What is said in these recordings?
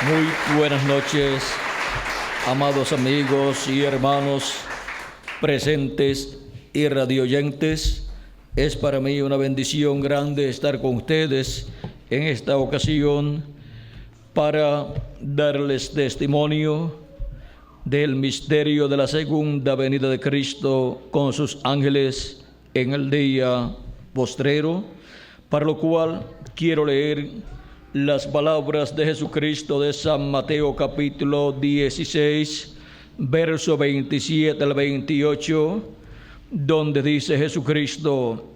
Muy buenas noches, amados amigos y hermanos presentes y radioyentes. Es para mí una bendición grande estar con ustedes en esta ocasión para darles testimonio del misterio de la segunda venida de Cristo con sus ángeles en el día postrero, para lo cual quiero leer las palabras de Jesucristo de San Mateo capítulo 16, verso 27 al 28, donde dice Jesucristo: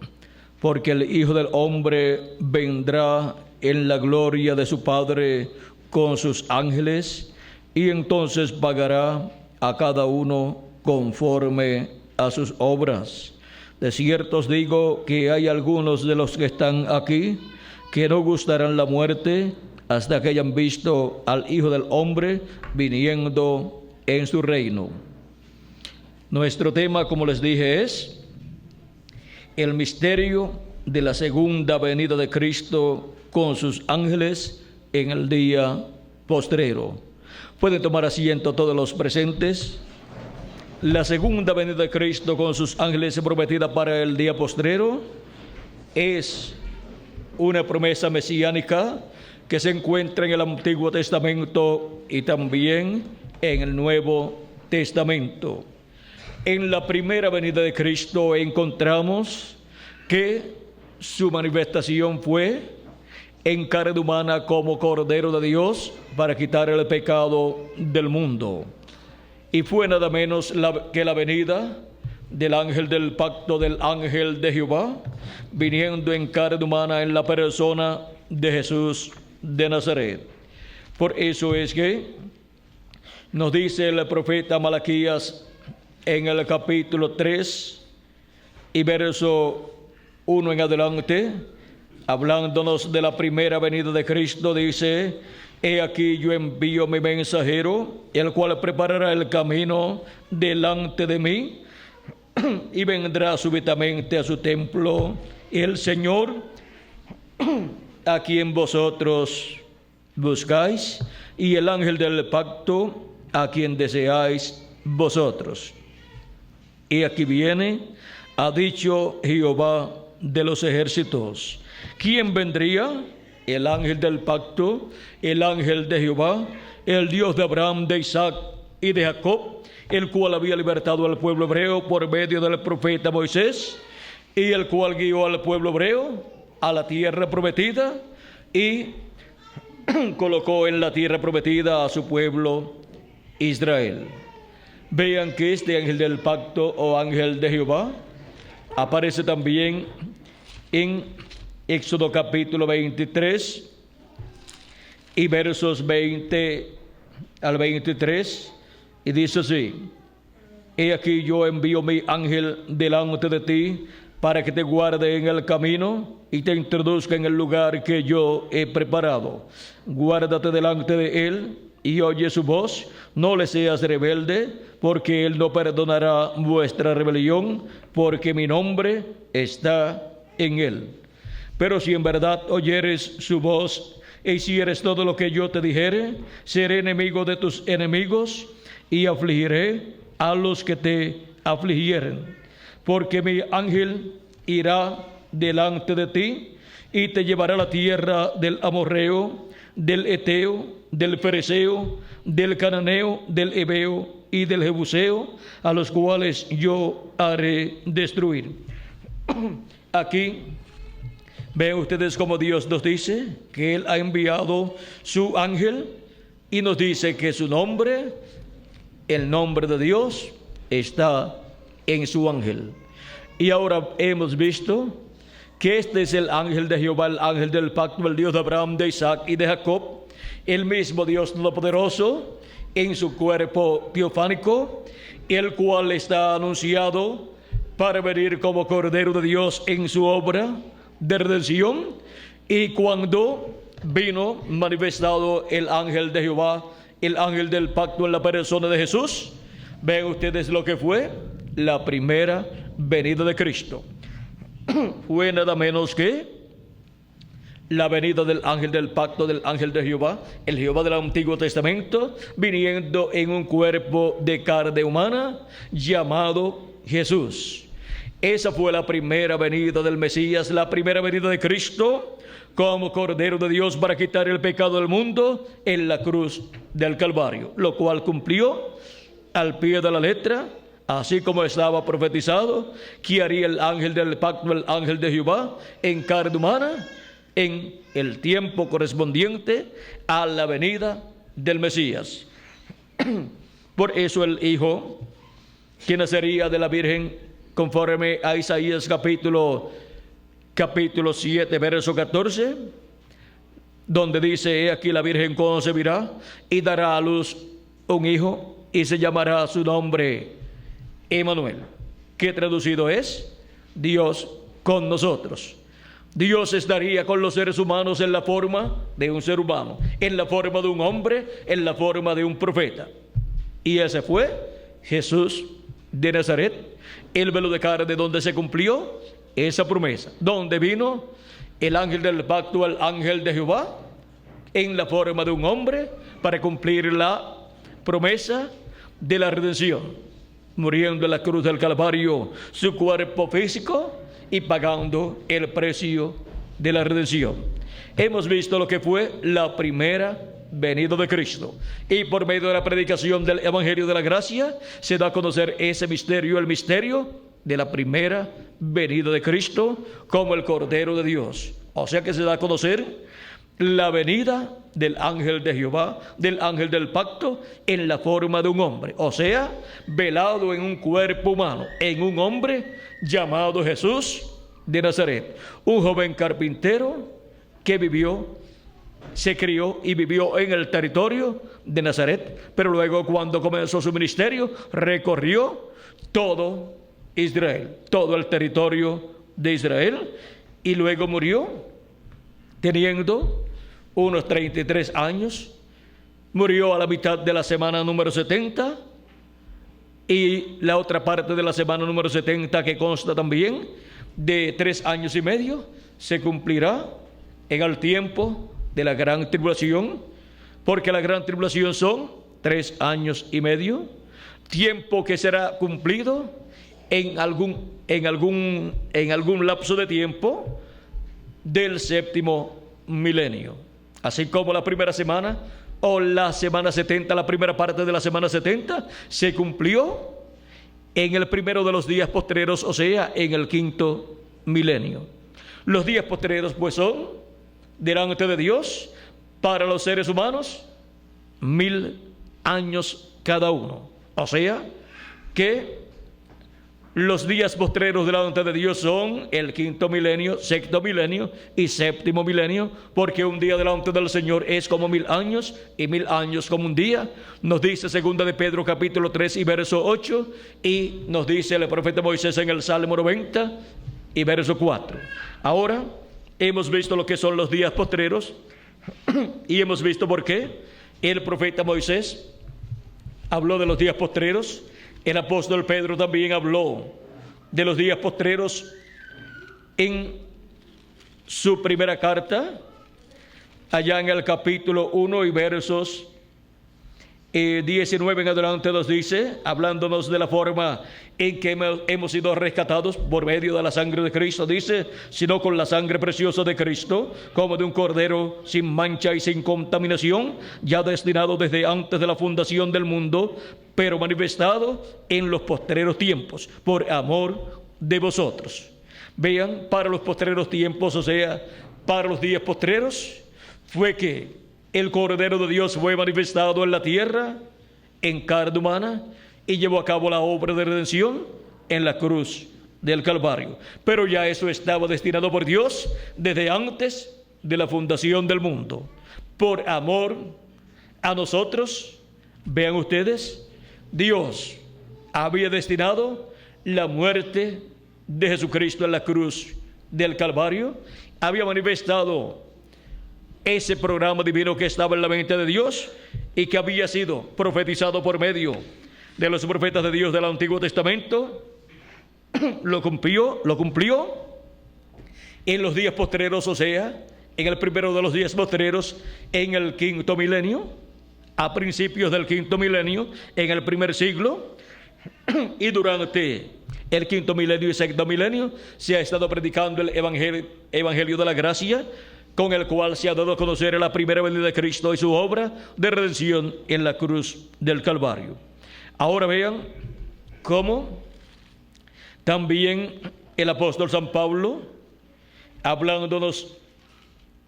porque el Hijo del Hombre vendrá en la gloria de su Padre con sus ángeles, y entonces pagará a cada uno conforme a sus obras. De cierto os digo que hay algunos de los que están aquí que no gustarán la muerte hasta que hayan visto al Hijo del Hombre viniendo en su reino. Nuestro tema, como les dije, es el misterio de la segunda venida de Cristo con sus ángeles en el día postrero. Pueden tomar asiento todos los presentes. La segunda venida de Cristo con sus ángeles prometida para el día postrero es una promesa mesiánica que se encuentra en el Antiguo Testamento y también en el Nuevo Testamento. En la primera venida de Cristo encontramos que su manifestación fue en carne humana como Cordero de Dios para quitar el pecado del mundo. Y fue nada menos que la venida del ángel del pacto, del ángel de Jehová, viniendo en carne humana en la persona de Jesús de Nazaret. Por eso es que nos dice el profeta Malaquías en el capítulo 3 y verso 1 en adelante, hablándonos de la primera venida de Cristo, dice: he aquí yo envío mi mensajero, el cual preparará el camino delante de mí, y vendrá súbitamente a su templo el Señor, a quien vosotros buscáis, y el ángel del pacto, a quien deseáis vosotros. Y aquí viene, ha dicho Jehová de los ejércitos. ¿Quién vendría? El ángel del pacto, el ángel de Jehová, el Dios de Abraham, de Isaac y de Jacob, el cual había libertado al pueblo hebreo por medio del profeta Moisés, y el cual guió al pueblo hebreo a la tierra prometida y colocó en la tierra prometida a su pueblo Israel. Vean que este ángel del pacto o ángel de Jehová aparece también en Éxodo capítulo 23 y versos 20 al 23, y dice así: he aquí yo envío mi ángel delante de ti para que te guarde en el camino y te introduzca en el lugar que yo he preparado. Guárdate delante de él y oye su voz, no le seas rebelde, porque él no perdonará vuestra rebelión, porque mi nombre está en él. Pero si en verdad oyeres su voz e hicieres todo lo que yo te dijere, seré enemigo de tus enemigos y afligiré a los que te afligieren. Porque mi ángel irá delante de ti y te llevará a la tierra del amorreo, del eteo, del fereceo, del cananeo, del heveo y del jebuseo, a los cuales yo haré destruir. Aquí ven ustedes como Dios nos dice que Él ha enviado su ángel y nos dice que su nombre, el nombre de Dios, está en su ángel. Y ahora hemos visto que este es el ángel de Jehová, el ángel del pacto, el Dios de Abraham, de Isaac y de Jacob, el mismo Dios todopoderoso en su cuerpo teofánico, el cual está anunciado para venir como Cordero de Dios en su obra de redención. Y cuando vino manifestado el ángel de Jehová, el ángel del pacto en la persona de Jesús, ven ustedes lo que fue la primera venida de Cristo. Fue nada menos que la venida del ángel del pacto, del ángel de Jehová, el Jehová del Antiguo Testamento, viniendo en un cuerpo de carne humana llamado Jesús. Esa fue la primera venida del Mesías, la primera venida de Cristo como Cordero de Dios para quitar el pecado del mundo en la cruz del Calvario, lo cual cumplió al pie de la letra, así como estaba profetizado que haría el ángel del pacto, el ángel de Jehová, en carne humana, en el tiempo correspondiente a la venida del Mesías. Por eso el Hijo, que nacería de la Virgen, conforme a Isaías capítulo 7, verso 14, donde dice: he aquí la Virgen concebirá y dará a luz un hijo, y se llamará su nombre Emmanuel, que traducido es Dios con nosotros. Dios estaría con los seres humanos en la forma de un ser humano, en la forma de un hombre, en la forma de un profeta. Y ese fue Jesús de Nazaret, el velo de carne, donde se cumplió esa promesa, donde vino el ángel del pacto, el ángel de Jehová, en la forma de un hombre, para cumplir la promesa de la redención, muriendo en la cruz del Calvario su cuerpo físico y pagando el precio de la redención. Hemos visto lo que fue la primera venida de Cristo, y por medio de la predicación del Evangelio de la Gracia se da a conocer ese misterio, el misterio de la primera venida de Cristo como el Cordero de Dios. O sea que se da a conocer la venida del ángel de Jehová, del ángel del pacto, en la forma de un hombre, o sea, velado en un cuerpo humano, en un hombre llamado Jesús de Nazaret, un joven carpintero que vivió, se crió y vivió en el territorio de Nazaret, pero luego, cuando comenzó su ministerio, recorrió todo Israel, todo el territorio de Israel, y luego murió teniendo unos 33 años. Murió a la mitad de la semana número 70, y la otra parte de la semana número 70, que consta también de 3 años y medio, se cumplirá en el tiempo de la gran tribulación, porque la gran tribulación son 3 años y medio, tiempo que será cumplido en algún lapso de tiempo del séptimo milenio. Así como la primera semana, o la semana 70, la primera parte de la semana 70, se cumplió en el primero de los días postreros, o sea, en el quinto milenio. Los días postreros, pues, son delante de Dios, para los seres humanos, 1000 años cada uno. O sea, que los días postreros delante de Dios son el quinto milenio, sexto milenio y séptimo milenio, porque un día delante del Señor es como 1000 años, y 1000 años como un día. Nos dice segunda de Pedro capítulo 3 y verso 8, y nos dice el profeta Moisés en el Salmo 90 y verso 4. Ahora hemos visto lo que son los días postreros, y hemos visto por qué el profeta Moisés habló de los días postreros. El apóstol Pedro también habló de los días postreros en su primera carta, allá en el capítulo 1 y versos 19 en adelante. Nos dice, hablándonos de la forma en que hemos sido rescatados por medio de la sangre de Cristo, dice: sino con la sangre preciosa de Cristo, como de un cordero sin mancha y sin contaminación, ya destinado desde antes de la fundación del mundo, pero manifestado en los postreros tiempos, por amor de vosotros. Vean, para los postreros tiempos, o sea, para los días postreros, fue que el Cordero de Dios fue manifestado en la tierra, en carne humana, y llevó a cabo la obra de redención en la cruz del Calvario. Pero ya eso estaba destinado por Dios desde antes de la fundación del mundo. Por amor a nosotros, vean ustedes, Dios había destinado la muerte de Jesucristo en la cruz del Calvario, había manifestado ese programa divino que estaba en la mente de Dios y que había sido profetizado por medio de los profetas de Dios del Antiguo Testamento. Lo cumplió en los días postreros, o sea, en el primero de los días postreros, en el quinto milenio, a principios del quinto milenio, en el primer siglo, y durante el quinto milenio y sexto milenio se ha estado predicando el evangelio de la gracia, con el cual se ha dado a conocer la primera venida de Cristo y su obra de redención en la cruz del Calvario. Ahora vean cómo también el apóstol San Pablo, hablándonos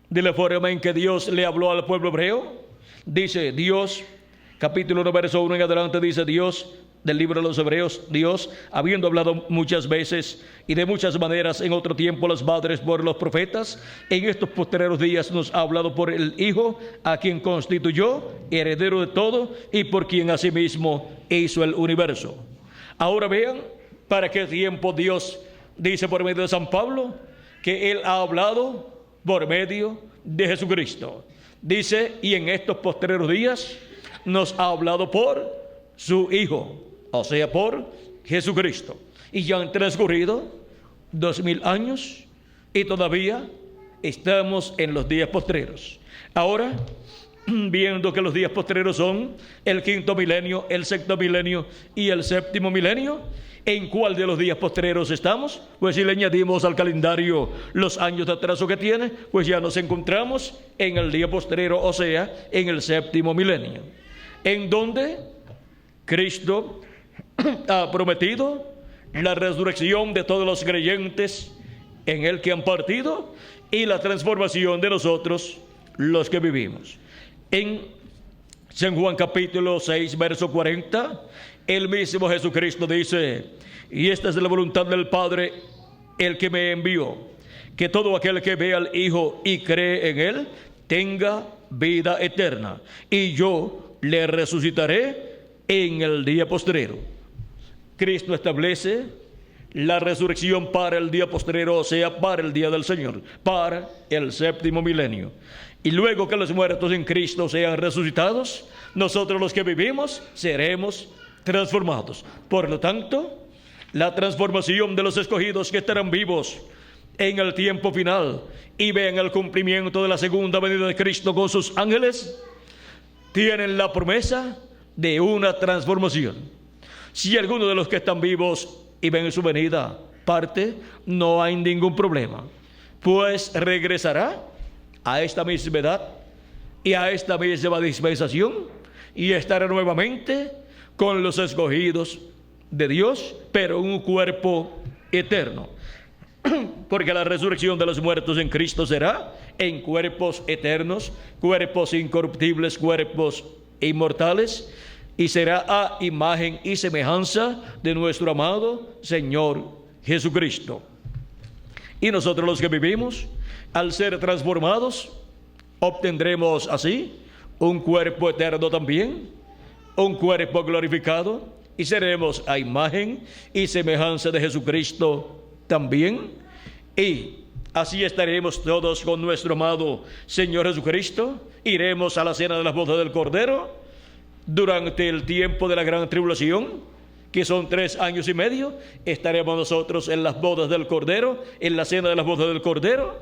de la forma en que Dios le habló al pueblo hebreo, dice Dios, capítulo 1, verso 1 en adelante, dice Dios, del libro de los Hebreos, Dios, habiendo hablado muchas veces y de muchas maneras en otro tiempo a los padres por los profetas, en estos postreros días nos ha hablado por el Hijo, a quien constituyó heredero de todo y por quien asimismo hizo el universo. Ahora vean para qué tiempo Dios dice por medio de San Pablo que Él ha hablado por medio de Jesucristo. Dice, y en estos postreros días nos ha hablado por su Hijo, o sea, por Jesucristo. Y ya han transcurrido 2000 años y todavía estamos en los días postreros. Ahora, viendo que los días postreros son el quinto milenio, el sexto milenio y el séptimo milenio, ¿en cuál de los días postreros estamos? Pues si le añadimos al calendario los años de atraso que tiene, pues ya nos encontramos en el día postrero, o sea, en el séptimo milenio, en donde Cristo ha prometido la resurrección de todos los creyentes en Él que han partido y la transformación de nosotros, los que vivimos. En San Juan capítulo 6, verso 40, el mismo Jesucristo dice, y esta es la voluntad del Padre, el que me envió, que todo aquel que ve al Hijo y cree en Él, tenga vida eterna, y yo le resucitaré en el día postrero. Cristo establece la resurrección para el día postrero, o sea, para el día del Señor, para el séptimo milenio. Y luego que los muertos en Cristo sean resucitados, nosotros los que vivimos seremos transformados. Por lo tanto, la transformación de los escogidos que estarán vivos en el tiempo final y vean el cumplimiento de la segunda venida de Cristo con sus ángeles, tienen la promesa de una transformación. Si alguno de los que están vivos y ven su venida parte, no hay ningún problema, pues regresará a esta misma edad y a esta misma dispensación y estará nuevamente con los escogidos de Dios, pero en un cuerpo eterno. Porque la resurrección de los muertos en Cristo será en cuerpos eternos, cuerpos incorruptibles, cuerpos inmortales, y será a imagen y semejanza de nuestro amado Señor Jesucristo. Y nosotros los que vivimos, al ser transformados, obtendremos así un cuerpo eterno también, un cuerpo glorificado, y seremos a imagen y semejanza de Jesucristo también, y así estaremos todos con nuestro amado Señor Jesucristo. Iremos a la cena de las bodas del Cordero durante el tiempo de la gran tribulación, que son 3 años y medio. Estaremos nosotros en las bodas del Cordero, en la cena de las bodas del Cordero,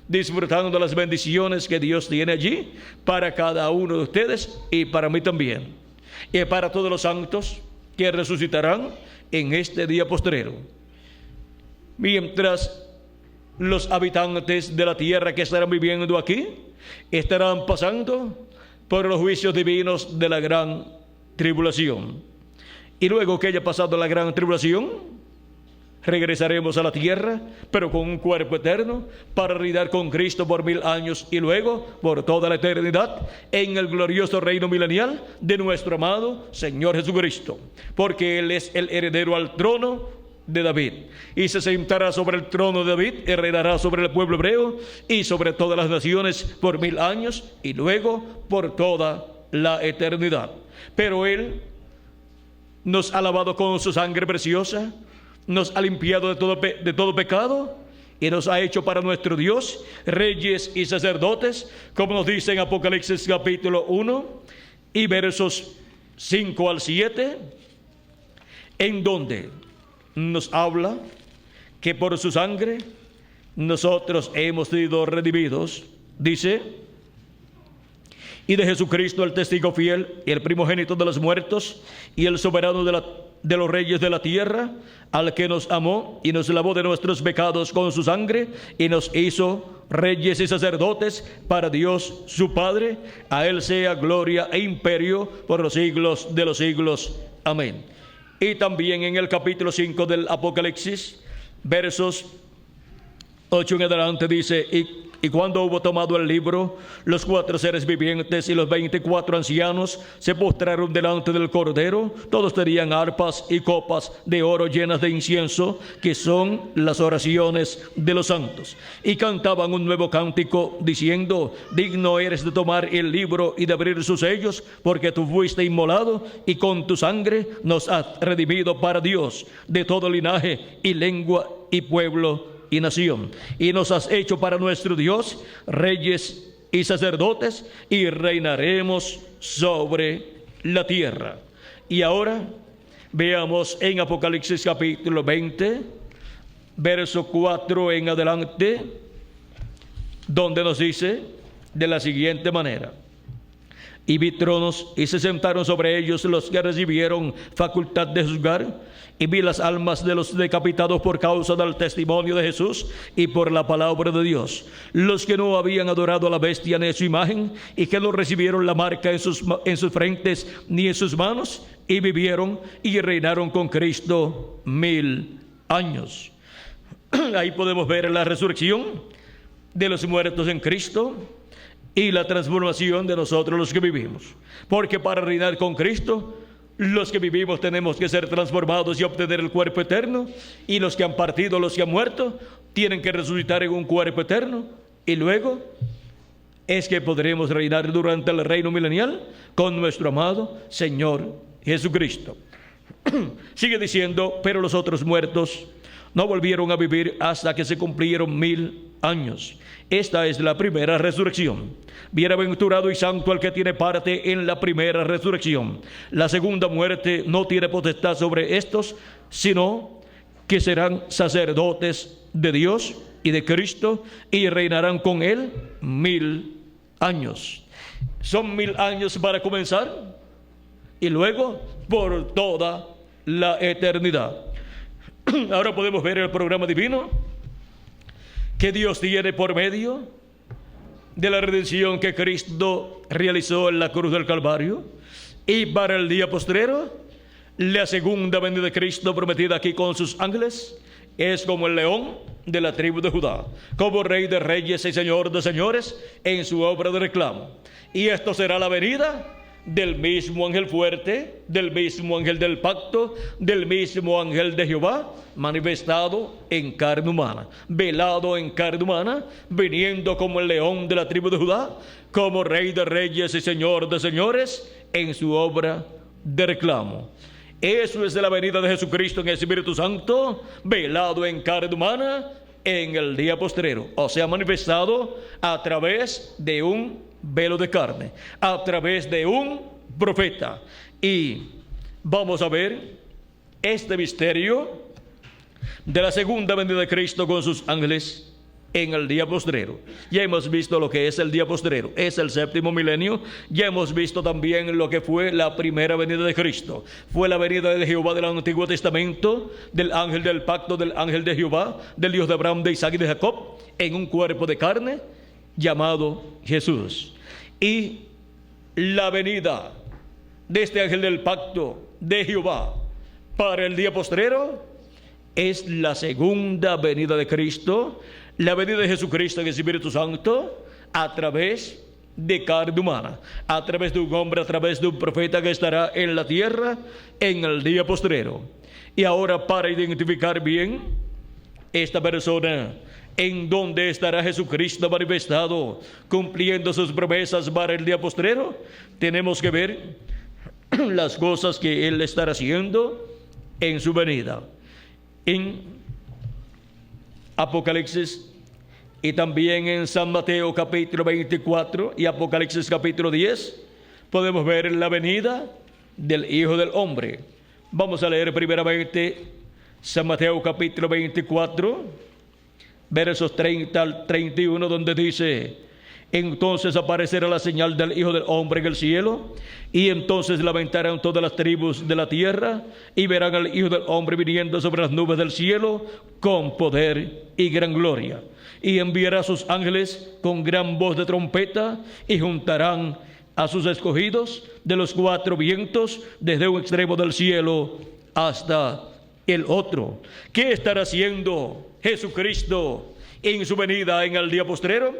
disfrutando de las bendiciones que Dios tiene allí para cada uno de ustedes y para mí también, y para todos los santos que resucitarán en este día postrero. Mientras los habitantes de la tierra que estarán viviendo aquí estarán pasando por los juicios divinos de la gran tribulación. Y luego que haya pasado la gran tribulación, regresaremos a la tierra, pero con un cuerpo eterno, para reinar con Cristo por 1000 años y luego por toda la eternidad en el glorioso reino milenial de nuestro amado Señor Jesucristo, porque Él es el heredero al trono de David, y se sentará sobre el trono de David, y reinará sobre el pueblo hebreo y sobre todas las naciones por 1000 años y luego por toda la eternidad. Pero Él nos ha lavado con su sangre preciosa, nos ha limpiado de todo pecado y nos ha hecho para nuestro Dios reyes y sacerdotes, como nos dice en Apocalipsis capítulo 1 y versos 5 al 7, en donde nos habla que por su sangre nosotros hemos sido redimidos Dice: y de Jesucristo, el testigo fiel, y el primogénito de los muertos, y el soberano de los reyes de la tierra, al que nos amó y nos lavó de nuestros pecados con su sangre, y nos hizo reyes y sacerdotes para Dios su Padre. A él sea gloria e imperio por los siglos de los siglos. Amén. Y también en el capítulo 5 del Apocalipsis, versos 8 en adelante, dice: y cuando hubo tomado el libro, los 4 seres vivientes y los 24 ancianos se postraron delante del Cordero. Todos tenían arpas y copas de oro llenas de incienso, que son las oraciones de los santos. Y cantaban un nuevo cántico, diciendo: digno eres de tomar el libro y de abrir sus sellos, porque tú fuiste inmolado, y con tu sangre nos has redimido para Dios de todo linaje y lengua y pueblo y nación, y nos has hecho para nuestro Dios reyes y sacerdotes, y reinaremos sobre la tierra. Y ahora veamos en Apocalipsis capítulo 20, verso 4 en adelante, donde nos dice de la siguiente manera: y vi tronos, y se sentaron sobre ellos los que recibieron facultad de juzgar. Y vi las almas de los decapitados por causa del testimonio de Jesús y por la palabra de Dios, los que no habían adorado a la bestia ni a su imagen, y que no recibieron la marca en sus frentes ni en sus manos, y vivieron y reinaron con Cristo 1000 años. Ahí podemos ver la resurrección de los muertos en Cristo y la transformación de nosotros los que vivimos. Porque para reinar con Cristo, los que vivimos tenemos que ser transformados y obtener el cuerpo eterno, y los que han partido, los que han muerto, tienen que resucitar en un cuerpo eterno, y luego es que podremos reinar durante el reino milenial con nuestro amado Señor Jesucristo. Sigue diciendo: pero los otros muertos no volvieron a vivir hasta que se cumplieron 1000 años. Esta es la primera resurrección. Bienaventurado y santo el que tiene parte en la primera resurrección. La segunda muerte no tiene potestad sobre estos, sino que serán sacerdotes de Dios y de Cristo, y reinarán con él 1000 años. Son 1000 años para comenzar, y luego por toda la eternidad. Ahora podemos ver el programa divino que Dios tiene por medio de la redención que Cristo realizó en la cruz del Calvario, y para el día postrero, la segunda venida de Cristo prometida aquí con sus ángeles, es como el león de la tribu de Judá, como rey de reyes y señor de señores en su obra de reclamo. Y esto será la venida del mismo ángel fuerte, del mismo ángel del pacto, del mismo ángel de Jehová, manifestado en carne humana, velado en carne humana, viniendo como el león de la tribu de Judá, como rey de reyes y señor de señores en su obra de reclamo. Eso es de la venida de Jesucristo en el Espíritu Santo, velado en carne humana en el día postrero, o sea, manifestado a través de un velo de carne, a través de un profeta. Y vamos a ver este misterio de la segunda venida de Cristo con sus ángeles en el día postrero. Ya hemos visto lo que es el día postrero, es el séptimo milenio. Ya hemos visto también lo que fue la primera venida de Cristo. Fue la venida de Jehová del Antiguo Testamento, del ángel del pacto, del ángel de Jehová, del Dios de Abraham, de Isaac y de Jacob, en un cuerpo de carne llamado Jesús. Y la venida de este ángel del pacto de Jehová para el día postrero es la segunda venida de Cristo, la venida de Jesucristo en el Espíritu Santo a través de carne humana, a través de un hombre, a través de un profeta que estará en la tierra en el día postrero. Y ahora, para identificar bien esta persona en donde estará Jesucristo manifestado, cumpliendo sus promesas para el día postrero, tenemos que ver las cosas que Él estará haciendo en su venida. En Apocalipsis y también en San Mateo capítulo 24 y Apocalipsis capítulo 10 podemos ver la venida del Hijo del Hombre. Vamos a leer primeramente San Mateo capítulo 24, versos 30 al 31, donde dice: Entonces aparecerá la señal del Hijo del Hombre en el cielo, y entonces lamentarán todas las tribus de la tierra, y verán al Hijo del Hombre viniendo sobre las nubes del cielo, con poder y gran gloria. Y enviará a sus ángeles con gran voz de trompeta, y juntarán a sus escogidos de los cuatro vientos, desde un extremo del cielo hasta el otro. ¿Qué estará haciendo Jesucristo en su venida en el día postrero?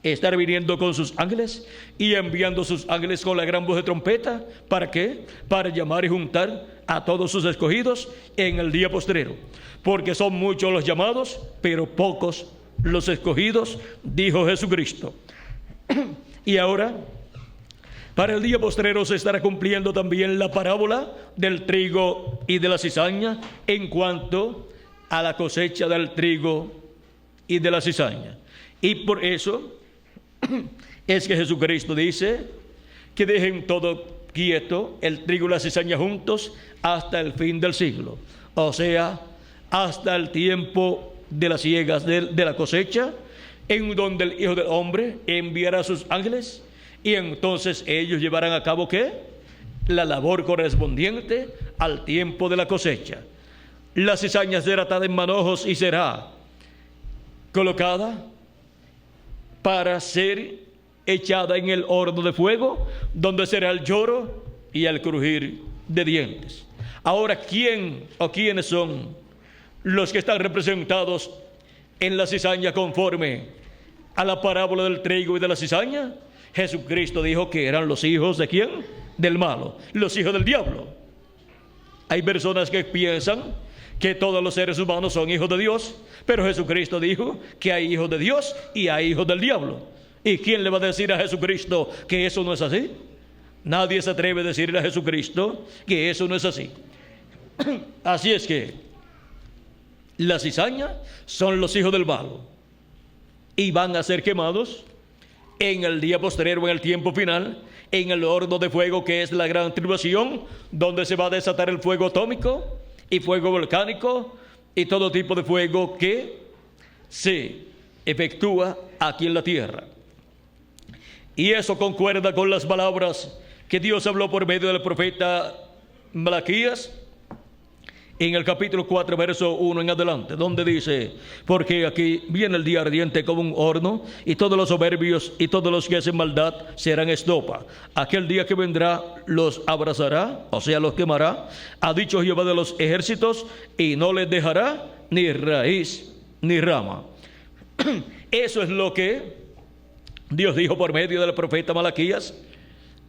Estar viniendo con sus ángeles y enviando sus ángeles con la gran voz de trompeta. ¿Para qué? Para llamar y juntar a todos sus escogidos en el día postrero. Porque son muchos los llamados, pero pocos los escogidos, dijo Jesucristo. Y ahora, para el día postrero se estará cumpliendo también la parábola del trigo y de la cizaña en cuanto a la cosecha del trigo y de la cizaña. Y por eso es que Jesucristo dice que dejen todo quieto, el trigo y la cizaña juntos, hasta el fin del siglo. O sea, hasta el tiempo de las siegas de la cosecha, en donde el Hijo del Hombre enviará a sus ángeles, y entonces ellos llevarán a cabo ¿qué? La labor correspondiente al tiempo de la cosecha. La cizaña será atada en manojos y será colocada para ser echada en el horno de fuego, donde será el lloro y el crujir de dientes. Ahora, ¿quién o quiénes son los que están representados en la cizaña conforme a la parábola del trigo y de la cizaña? Jesucristo dijo que eran los hijos ¿de quién? Del malo, los hijos del diablo. Hay personas que piensan que todos los seres humanos son hijos de Dios, pero Jesucristo dijo que hay hijos de Dios y hay hijos del diablo. ¿Y quién le va a decir a Jesucristo que eso no es así? Nadie se atreve a decirle a Jesucristo que eso no es así. Así es que la cizaña son los hijos del malo y van a ser quemados en el día posterior, en el tiempo final, en el horno de fuego que es la gran tribulación, donde se va a desatar el fuego atómico y fuego volcánico y todo tipo de fuego que se efectúa aquí en la tierra. Y eso concuerda con las palabras que Dios habló por medio del profeta Malaquías en el capítulo 4, verso 1 en adelante, donde dice: porque aquí viene el día ardiente como un horno, y todos los soberbios y todos los que hacen maldad serán estopa. Aquel día que vendrá los abrazará, o sea, los quemará, ha dicho Jehová de los ejércitos, y no les dejará ni raíz ni rama. Eso es lo que Dios dijo por medio del profeta Malaquías,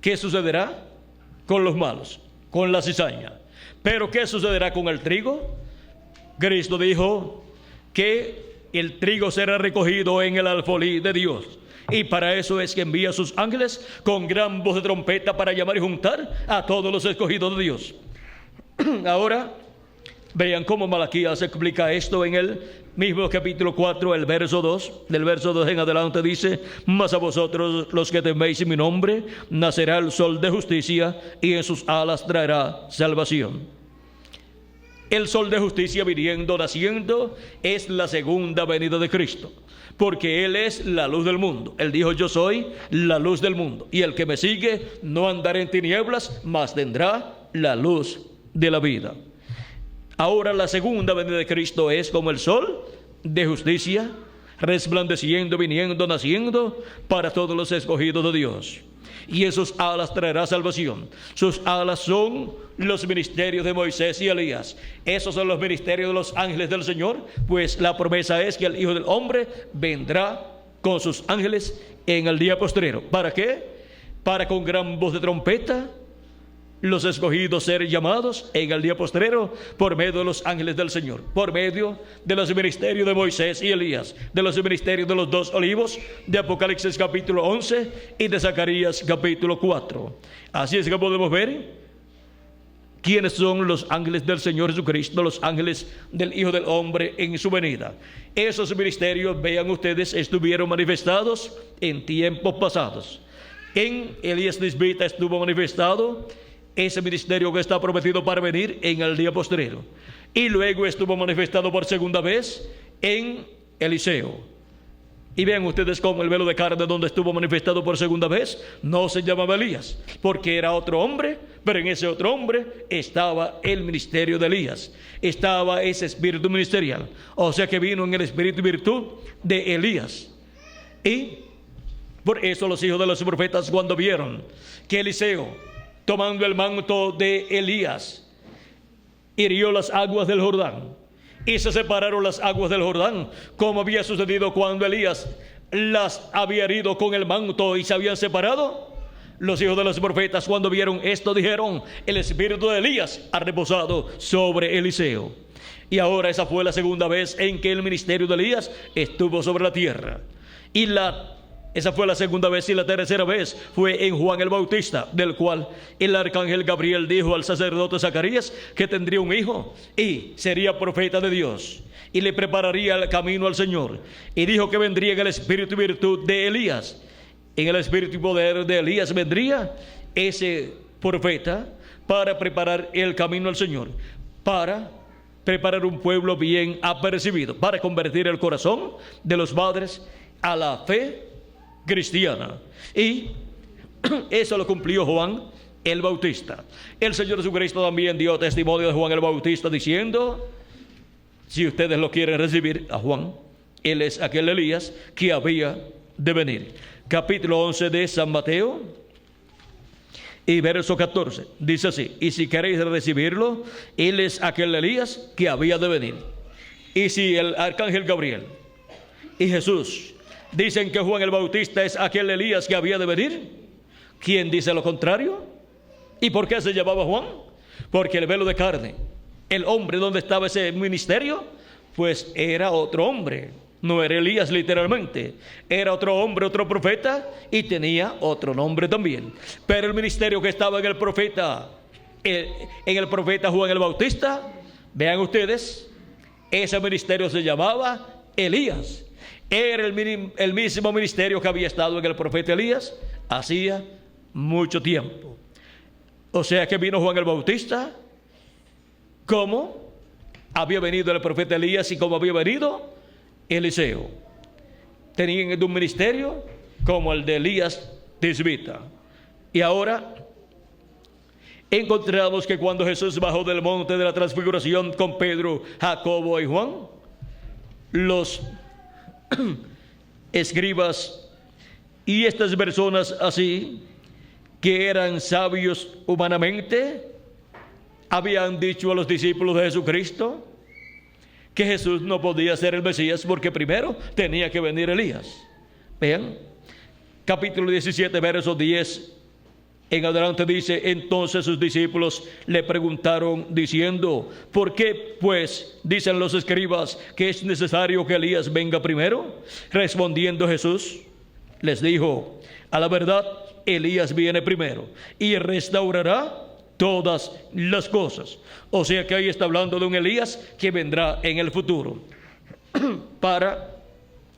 que sucederá con los malos, con la cizaña. Pero ¿qué sucederá con el trigo? Cristo dijo que el trigo será recogido en el alfolí de Dios. Y para eso es que envía a sus ángeles con gran voz de trompeta para llamar y juntar a todos los escogidos de Dios. Ahora, vean cómo Malaquías explica esto en el mismo capítulo 4, el verso 2. Del verso 2 en adelante dice: mas a vosotros los que teméis mi nombre, nacerá el sol de justicia, y en sus alas traerá salvación. El sol de justicia viniendo, naciendo, es la segunda venida de Cristo, porque Él es la luz del mundo. Él dijo: yo soy la luz del mundo, y el que me sigue no andará en tinieblas, mas tendrá la luz de la vida. Ahora la segunda venida de Cristo es como el sol de justicia, resplandeciendo, viniendo, naciendo para todos los escogidos de Dios. Y en sus alas traerá salvación. Sus alas son los ministerios de Moisés y Elías. Esos son los ministerios de los ángeles del Señor, pues la promesa es que el Hijo del Hombre vendrá con sus ángeles en el día postrero. ¿Para qué? Para con gran voz de trompeta los escogidos ser llamados en el día postrero por medio de los ángeles del Señor, por medio de los ministerios de Moisés y Elías, de los ministerios de los dos olivos, de Apocalipsis capítulo 11 y de Zacarías capítulo 4. Así es que podemos ver quiénes son los ángeles del Señor Jesucristo, los ángeles del Hijo del Hombre en su venida. Esos ministerios, vean ustedes, estuvieron manifestados en tiempos pasados. En Elías Nisbita estuvo manifestado ese ministerio que está prometido para venir en el día postrero. Y luego estuvo manifestado por segunda vez en Eliseo. Y vean ustedes cómo el velo de carne donde estuvo manifestado por segunda vez no se llamaba Elías, porque era otro hombre, pero en ese otro hombre estaba el ministerio de Elías, estaba ese espíritu ministerial, o sea que vino en el espíritu y virtud de Elías. Y por eso los hijos de los profetas, cuando vieron que Eliseo, tomando el manto de Elías, hirió las aguas del Jordán, y se separaron las aguas del Jordán, como había sucedido cuando Elías las había herido con el manto y se habían separado. Los hijos de los profetas, cuando vieron esto, dijeron: el espíritu de Elías ha reposado sobre Eliseo. Y ahora esa fue la segunda vez en que el ministerio de Elías estuvo sobre la tierra. Esa fue la segunda vez, y la tercera vez fue en Juan el Bautista, del cual el arcángel Gabriel dijo al sacerdote Zacarías que tendría un hijo y sería profeta de Dios y le prepararía el camino al Señor. Y dijo que vendría en el espíritu y virtud de Elías. En el espíritu y poder de Elías vendría ese profeta para preparar el camino al Señor, para preparar un pueblo bien apercibido, para convertir el corazón de los padres a la fe cristiana. Y eso lo cumplió Juan el Bautista. El Señor Jesucristo también dio testimonio de Juan el Bautista diciendo: si ustedes lo quieren recibir a Juan, él es aquel Elías que había de venir. Capítulo 11 de San Mateo y verso 14 dice así: y si queréis recibirlo, él es aquel Elías que había de venir. Y si el arcángel Gabriel y Jesús dicen que Juan el Bautista es aquel Elías que había de venir, ¿quién dice lo contrario? ¿Y por qué se llamaba Juan? Porque el velo de carne, el hombre donde estaba ese ministerio, pues era otro hombre. No era Elías literalmente, era otro hombre, otro profeta, y tenía otro nombre también. Pero el ministerio que estaba en el profeta Juan el Bautista, vean ustedes, ese ministerio se llamaba Elías. Era el mismo ministerio que había estado en el profeta Elías hacía mucho tiempo. O sea que vino Juan el Bautista como había venido el profeta Elías y como había venido Eliseo. Tenían un ministerio como el de Elías tisbita. Y ahora encontramos que cuando Jesús bajó del monte de la transfiguración con Pedro, Jacobo y Juan, los escribas y estas personas así, que eran sabios humanamente, habían dicho a los discípulos de Jesucristo que Jesús no podía ser el Mesías porque primero tenía que venir Elías. Vean, capítulo 17, verso 10 en adelante dice: entonces sus discípulos le preguntaron diciendo: ¿por qué pues dicen los escribas que es necesario que Elías venga primero? Respondiendo Jesús les dijo: a la verdad, Elías viene primero y restaurará todas las cosas. O sea que ahí está hablando de un Elías que vendrá en el futuro para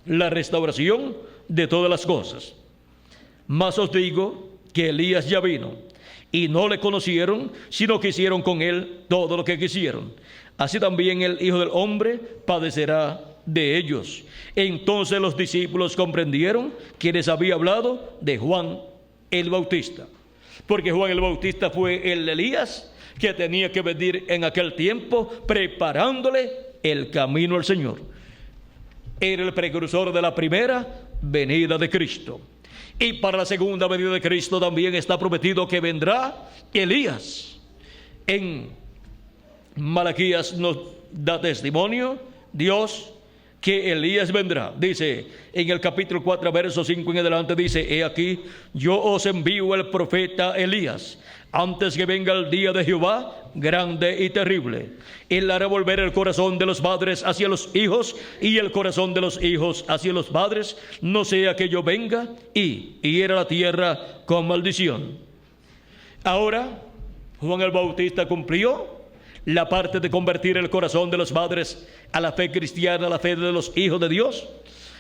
la restauración de todas las cosas. Mas os digo que Elías ya vino y no le conocieron, sino que hicieron con él todo lo que quisieron. Así también el Hijo del Hombre padecerá de ellos. Entonces los discípulos comprendieron que les había hablado de Juan el Bautista, porque Juan el Bautista fue el Elías que tenía que venir en aquel tiempo preparándole el camino al Señor. Era el precursor de la primera venida de Cristo. Y para la segunda venida de Cristo también está prometido que vendrá Elías. En Malaquías nos da testimonio Dios que Elías vendrá. Dice en el capítulo 4, verso 5 en adelante, dice: he aquí, yo os envío el profeta Elías, antes que venga el día de Jehová grande y terrible. Él hará volver el corazón de los padres hacia los hijos y el corazón de los hijos hacia los padres, no sea que yo venga y hiera la tierra con maldición. Ahora Juan el Bautista cumplió la parte de convertir el corazón de los padres a la fe cristiana, a la fe de los hijos de Dios.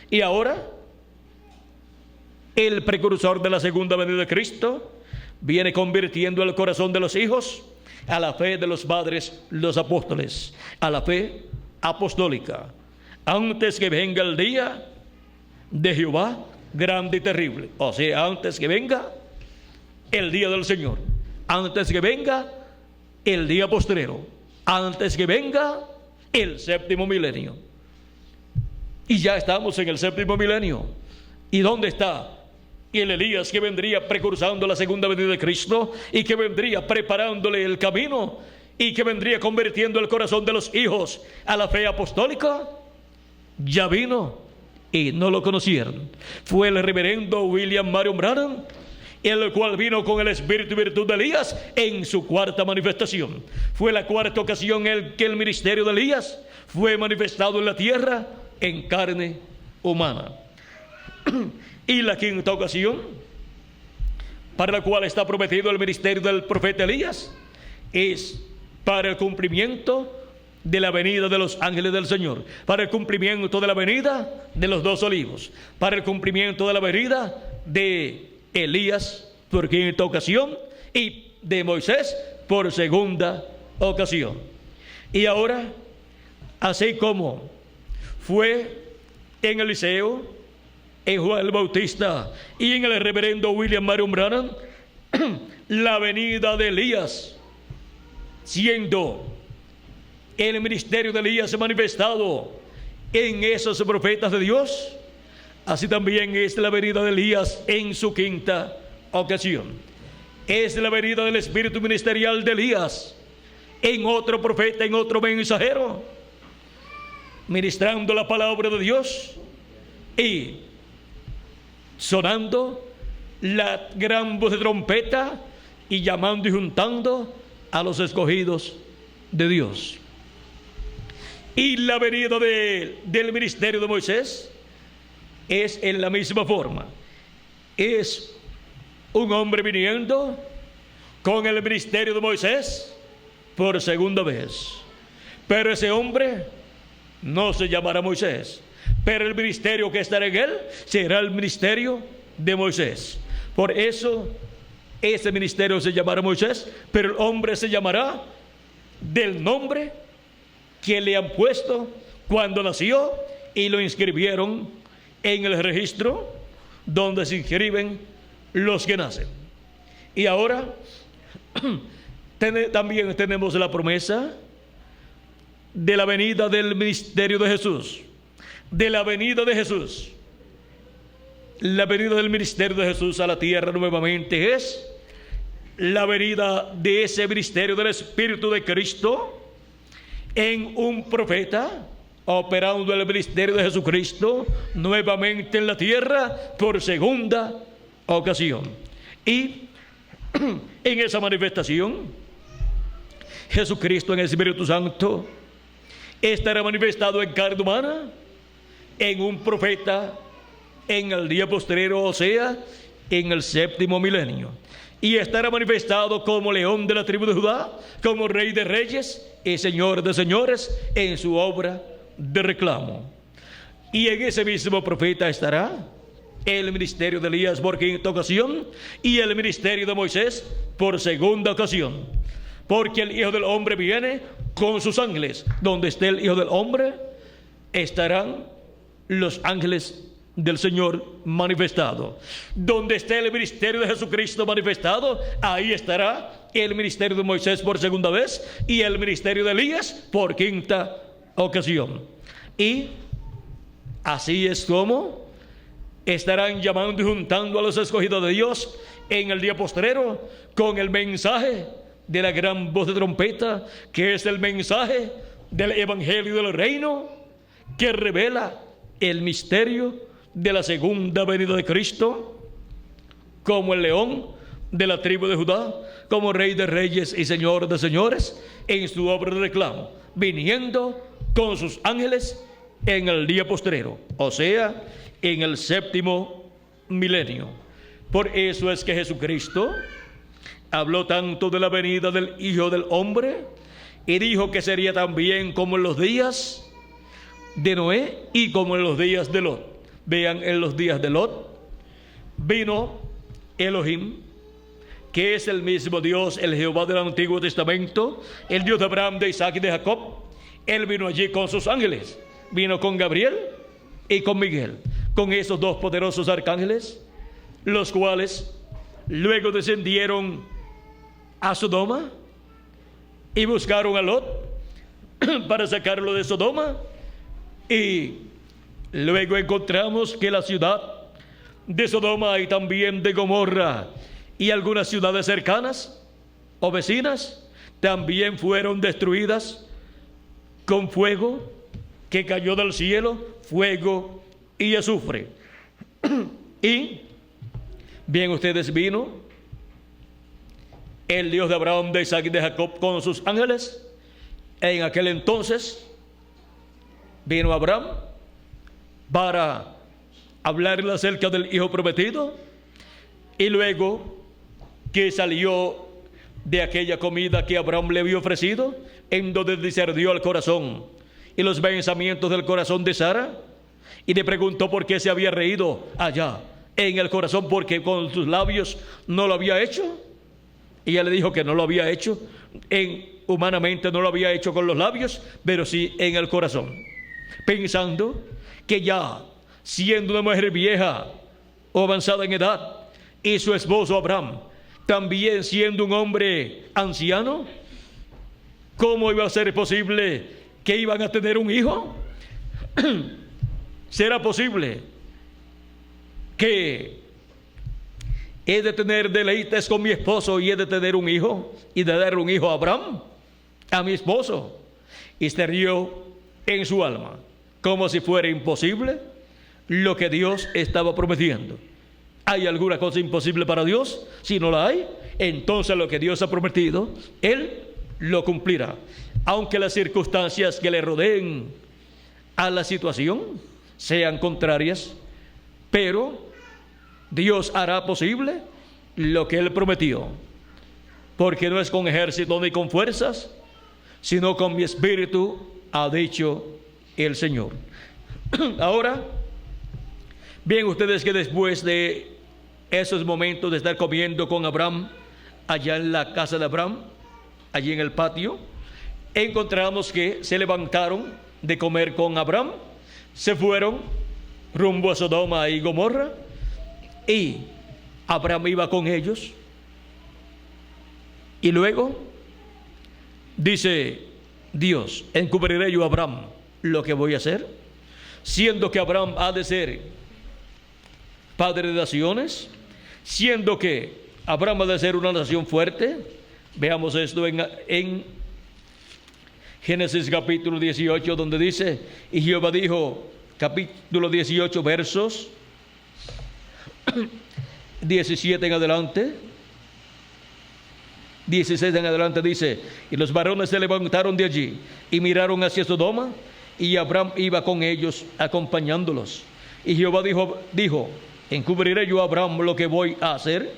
Y ahora el precursor de la segunda venida de Cristo viene convirtiendo el corazón de los hijos a la fe de los padres, los apóstoles, a la fe apostólica. Antes que venga el día de Jehová grande y terrible. O sea, antes que venga el día del Señor, antes que venga el día postrero, antes que venga el séptimo milenio. Y ya estamos en el séptimo milenio. ¿Y dónde está el Elías que vendría precursando la segunda venida de Cristo y que vendría preparándole el camino y que vendría convirtiendo el corazón de los hijos a la fe apostólica? Ya vino y no lo conocieron. Fue el reverendo William Marion Branham, el cual vino con el espíritu y virtud de Elías en su cuarta manifestación. Fue la cuarta ocasión en que el ministerio de Elías fue manifestado en la tierra en carne humana. Y la quinta ocasión para la cual está prometido el ministerio del profeta Elías es para el cumplimiento de la venida de los ángeles del Señor, para el cumplimiento de la venida de los 2 olivos, para el cumplimiento de la venida de Elías por quinta ocasión y de Moisés por segunda ocasión. Y ahora, así como fue en Eliseo, en Juan el Bautista y en el reverendo William Marion Branham, la venida de Elías, siendo el ministerio de Elías manifestado en esos profetas de Dios, así también es la venida de Elías en su quinta ocasión. Es la venida del espíritu ministerial de Elías en otro profeta, en otro mensajero, ministrando la palabra de Dios y sonando la gran voz de trompeta y llamando y juntando a los escogidos de Dios. Y la venida del ministerio de Moisés es en la misma forma. Es un hombre viniendo con el ministerio de Moisés por segunda vez. Pero ese hombre no se llamará Moisés, pero el ministerio que estará en él será el ministerio de Moisés. Por eso ese ministerio se llamará Moisés, pero el hombre se llamará del nombre que le han puesto cuando nació y lo inscribieron en el registro donde se inscriben los que nacen. Y ahora también tenemos la promesa de la venida del ministerio de Jesús, de la venida de Jesús. La venida del ministerio de Jesús a la tierra nuevamente es la venida de ese ministerio del Espíritu de Cristo en un profeta, operando el ministerio de Jesucristo nuevamente en la tierra por segunda ocasión. Y en esa manifestación, Jesucristo en el Espíritu Santo estará manifestado en carne humana, en un profeta, en el día postrero, o sea, en el séptimo milenio. Y estará manifestado como león de la tribu de Judá, como rey de reyes y señor de señores en su obra de reclamo. Y en ese mismo profeta estará el ministerio de Elías por quinta ocasión y el ministerio de Moisés por segunda ocasión. Porque el Hijo del Hombre viene con sus ángeles. Donde esté el Hijo del Hombre, estarán los ángeles del Señor manifestado. Donde esté el ministerio de Jesucristo manifestado, ahí estará el ministerio de Moisés por segunda vez y el ministerio de Elías por quinta ocasión. Y así es como estarán llamando y juntando a los escogidos de Dios en el día postrero con el mensaje de la gran voz de trompeta, que es el mensaje del evangelio del reino, que revela el misterio de la segunda venida de Cristo, como el león de la tribu de Judá, como rey de reyes y señor de señores en su obra de reclamo, viniendo con sus ángeles en el día postrero, o sea, en el séptimo milenio. Por eso es que Jesucristo habló tanto de la venida del Hijo del Hombre y dijo que sería también como en los días de Noé y como en los días de Lot. Vean, en los días de Lot vino Elohim, que es el mismo Dios, el Jehová del Antiguo Testamento, el Dios de Abraham, de Isaac y de Jacob. Él vino allí con sus ángeles, vino con Gabriel y con Miguel, con esos dos poderosos arcángeles, los cuales luego descendieron a Sodoma y buscaron a Lot para sacarlo de Sodoma. Y luego encontramos que la ciudad de Sodoma y también de Gomorra y algunas ciudades cercanas o vecinas también fueron destruidas con fuego que cayó del cielo, fuego y azufre. Y bien ustedes, vino el Dios de Abraham, de Isaac y de Jacob con sus ángeles. En aquel entonces vino Abraham para hablarle acerca del hijo prometido, y luego que salió de aquella comida que Abraham le había ofrecido, en donde discernió el corazón y los pensamientos del corazón de Sara, y le preguntó por qué se había reído allá en el corazón, porque con sus labios no lo había hecho. Y ella le dijo que no lo había hecho, humanamente no lo había hecho con los labios, pero sí en el corazón, pensando que ya siendo una mujer vieja o avanzada en edad, y su esposo Abraham también siendo un hombre anciano, ¿cómo iba a ser posible que iban a tener un hijo? ¿Será posible que he de tener deleites con mi esposo y he de tener un hijo y de darle un hijo a Abraham, a mi esposo? Y se rió en su alma, como si fuera imposible lo que Dios estaba prometiendo. ¿Hay alguna cosa imposible para Dios? Si no la hay, entonces lo que Dios ha prometido, Él lo cumplirá. Aunque las circunstancias que le rodeen a la situación sean contrarias, pero Dios hará posible lo que Él prometió, porque no es con ejército ni con fuerzas, sino con mi espíritu, ha dicho el Señor. Ahora, bien ustedes que después de esos momentos de estar comiendo con Abraham, allá en la casa de Abraham, allí en el patio, encontramos que se levantaron de comer con Abraham, se fueron rumbo a Sodoma y Gomorra, y Abraham iba con ellos. Y luego dice Dios: encubriré yo a Abraham lo que voy a hacer, siendo que Abraham ha de ser padre de naciones, siendo que Abraham ha de ser una nación fuerte. Veamos esto en Génesis capítulo 18, donde dice: y Jehová dijo, capítulo 18, versos 17 en adelante, 16 en adelante, dice: y los varones se levantaron de allí y miraron hacia Sodoma, y Abraham iba con ellos acompañándolos. Y Jehová dijo: encubriré yo a Abraham lo que voy a hacer,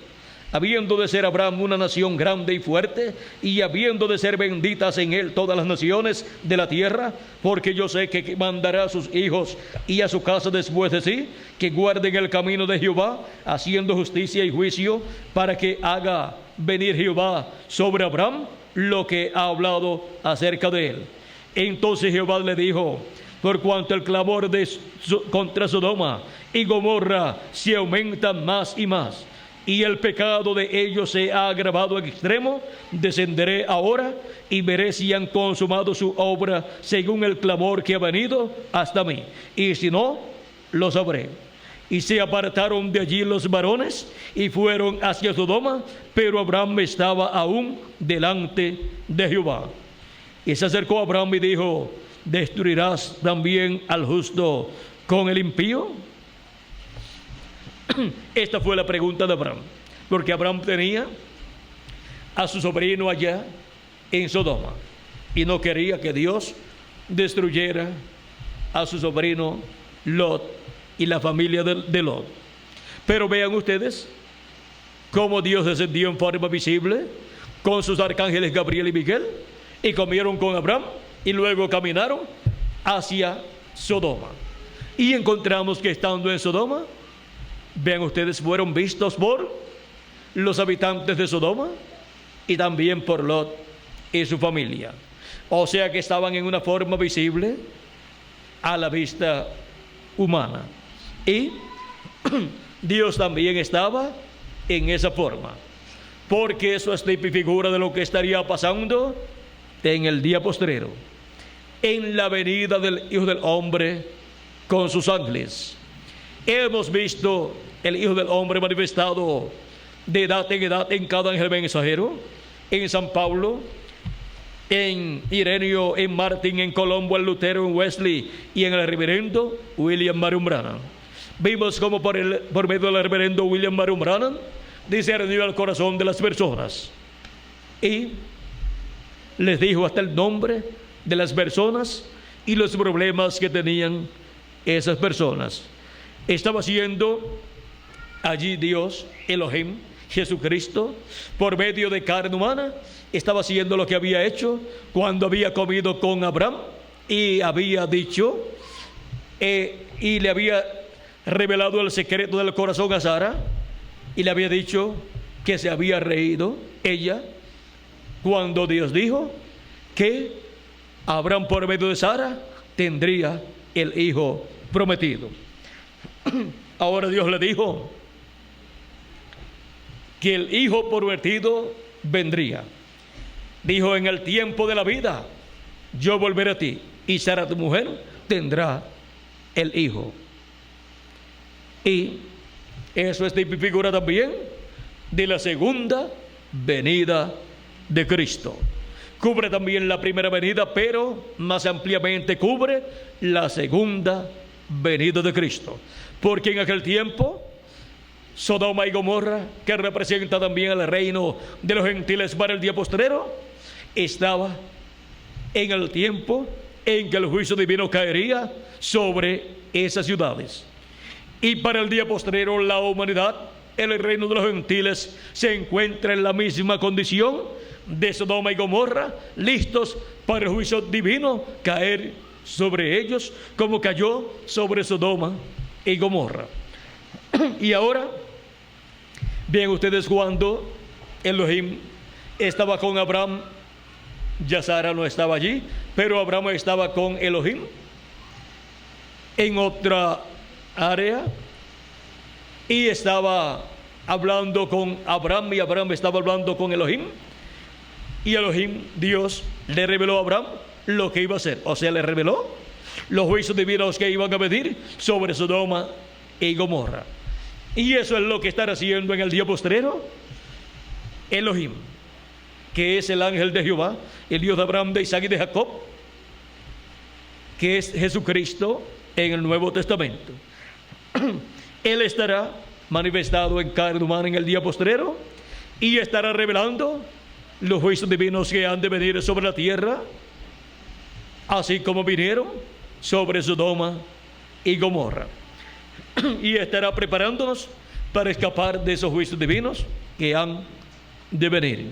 habiendo de ser Abraham una nación grande y fuerte, y habiendo de ser benditas en él todas las naciones de la tierra, porque yo sé que mandará a sus hijos y a su casa después de sí, que guarden el camino de Jehová, haciendo justicia y juicio, para que haga venir Jehová sobre Abraham lo que ha hablado acerca de él. Entonces Jehová le dijo: por cuanto el clamor contra Sodoma y Gomorra se aumenta más y más, y el pecado de ellos se ha agravado en extremo, descenderé ahora y veré si han consumado su obra según el clamor que ha venido hasta mí, y si no, lo sabré. Y se apartaron de allí los varones y fueron hacia Sodoma, pero Abraham estaba aún delante de Jehová. Y se acercó a Abraham y dijo: ¿destruirás también al justo con el impío? Esta fue la pregunta de Abraham, porque Abraham tenía a su sobrino allá en Sodoma y no quería que Dios destruyera a su sobrino Lot y la familia de Lot. Pero vean ustedes cómo Dios descendió en forma visible con sus arcángeles Gabriel y Miguel, y comieron con Abraham y luego caminaron hacia Sodoma. Y encontramos que estando en Sodoma, vean ustedes, fueron vistos por los habitantes de Sodoma y también por Lot y su familia. O sea que estaban en una forma visible a la vista humana. Y Dios también estaba en esa forma, porque eso es tipo y figura de lo que estaría pasando en el día postrero, en la venida del Hijo del Hombre con sus ángeles. Hemos visto el Hijo del Hombre manifestado de edad en cada ángel mensajero, en San Pablo, en Ireneo, en Martín, en Colombo, en Lutero, en Wesley y en el reverendo William Marion Branham. Vimos como por medio del reverendo William Marion Branham discernió el corazón de las personas y les dijo hasta el nombre de las personas y los problemas que tenían esas personas. Estaba haciendo allí Dios, Elohim, Jesucristo, por medio de carne humana, estaba haciendo lo que había hecho cuando había comido con Abraham y había dicho y le había revelado el secreto del corazón a Sara y le había dicho que se había reído ella cuando Dios dijo que Abraham por medio de Sara tendría el hijo prometido. Ahora Dios le dijo que el hijo prometido vendría. Dijo: en el tiempo de la vida yo volveré a ti y Sara tu mujer tendrá el hijo. Y eso es tipo y figura también de la segunda venida de Cristo. Cubre también la primera venida, pero más ampliamente cubre la segunda venida de Cristo. Porque en aquel tiempo Sodoma y Gomorra, que representa también el reino de los gentiles para el día postrero, estaba en el tiempo en que el juicio divino caería sobre esas ciudades. Y para el día postrero la humanidad, el reino de los gentiles, se encuentra en la misma condición de Sodoma y Gomorra, listos para el juicio divino caer sobre ellos, como cayó sobre Sodoma y Gomorra. Y ahora, ven ustedes cuando Elohim estaba con Abraham, ya Sara no estaba allí, pero Abraham estaba con Elohim en otra área y estaba hablando con Abraham y Abraham estaba hablando con Elohim y Elohim, Dios, le reveló a Abraham lo que iba a hacer, o sea, le reveló los juicios divinos que iban a venir sobre Sodoma y Gomorra. Y eso es lo que estará haciendo en el día postrero Elohim, que es el ángel de Jehová, el Dios de Abraham, de Isaac y de Jacob, que es Jesucristo en el Nuevo Testamento. Él estará manifestado en carne humana en el día postrero y estará revelando los juicios divinos que han de venir sobre la tierra, así como vinieron sobre Sodoma y Gomorra. Y estará preparándonos para escapar de esos juicios divinos que han de venir.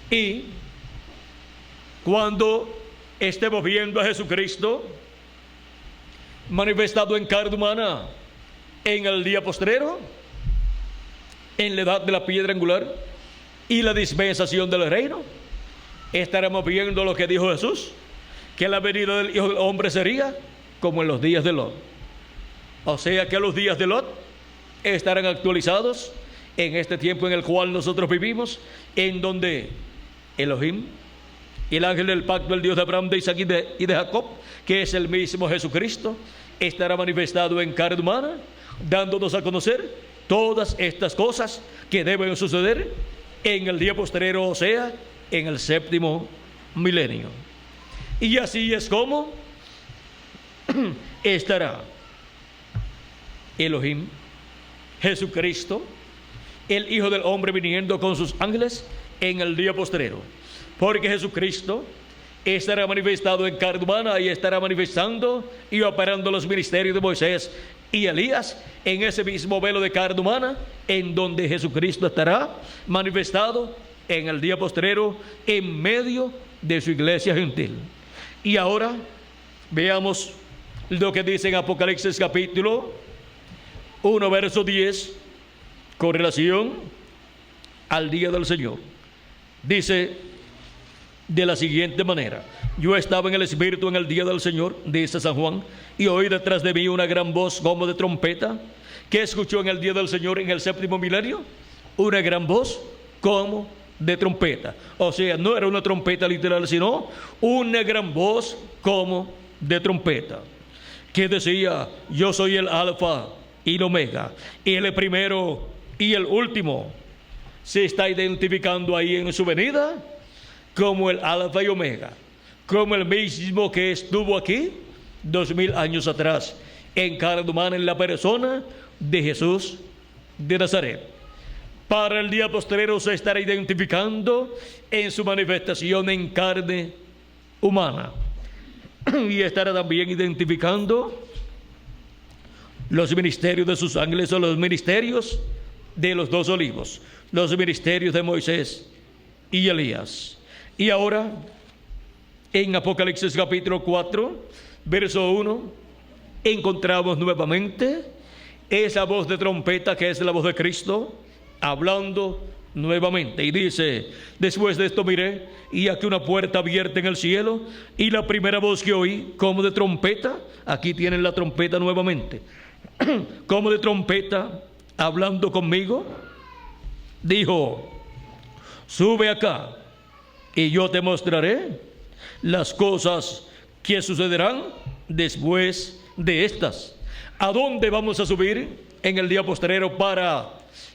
Y cuando estemos viendo a Jesucristo manifestado en carne humana en el día postrero, en la edad de la piedra angular y la dispensación del reino, estaremos viendo lo que dijo Jesús, que la venida del Hijo del Hombre sería como en los días de Lot. O sea que los días de Lot estarán actualizados en este tiempo en el cual nosotros vivimos, en donde Elohim, el ángel del pacto, el Dios de Abraham, de Isaac y de Jacob, que es el mismo Jesucristo, estará manifestado en carne humana, dándonos a conocer todas estas cosas que deben suceder en el día postrero, o sea, en el séptimo milenio. Y así es como estará Elohim, Jesucristo, el Hijo del Hombre, viniendo con sus ángeles en el día postrero. Porque Jesucristo estará manifestado en carne humana y estará manifestando y operando los ministerios de Moisés y Elías en ese mismo velo de carne humana, en donde Jesucristo estará manifestado en el día postrero en medio de su iglesia gentil. Y ahora veamos lo que dice en Apocalipsis capítulo 1 verso 10 con relación al día del Señor. Dice: de la siguiente manera: yo estaba en el Espíritu en el día del Señor, dice San Juan, y oí detrás de mí una gran voz como de trompeta. ¿Qué escuchó en el día del Señor en el séptimo milenio? Una gran voz como de trompeta. O sea, no era una trompeta literal, sino una gran voz como de trompeta, que decía: yo soy el Alfa y el Omega, el primero y el último. Se está identificando ahí en su venida como el Alfa y Omega, como el mismo que estuvo aquí 2000 años atrás, en carne humana, en la persona de Jesús de Nazaret. Para el día postrero se estará identificando en su manifestación en carne humana, y estará también identificando los ministerios de sus ángeles, o los ministerios de los dos olivos, los ministerios de Moisés y Elías. Y ahora, en Apocalipsis capítulo 4, verso 1, encontramos nuevamente esa voz de trompeta, que es la voz de Cristo, hablando nuevamente. Y dice: después de esto miré, y aquí una puerta abierta en el cielo, y la primera voz que oí como de trompeta, aquí tienen la trompeta nuevamente, como de trompeta, hablando conmigo, dijo: sube acá, y yo te mostraré las cosas que sucederán después de estas. ¿A dónde vamos a subir en el día postrero para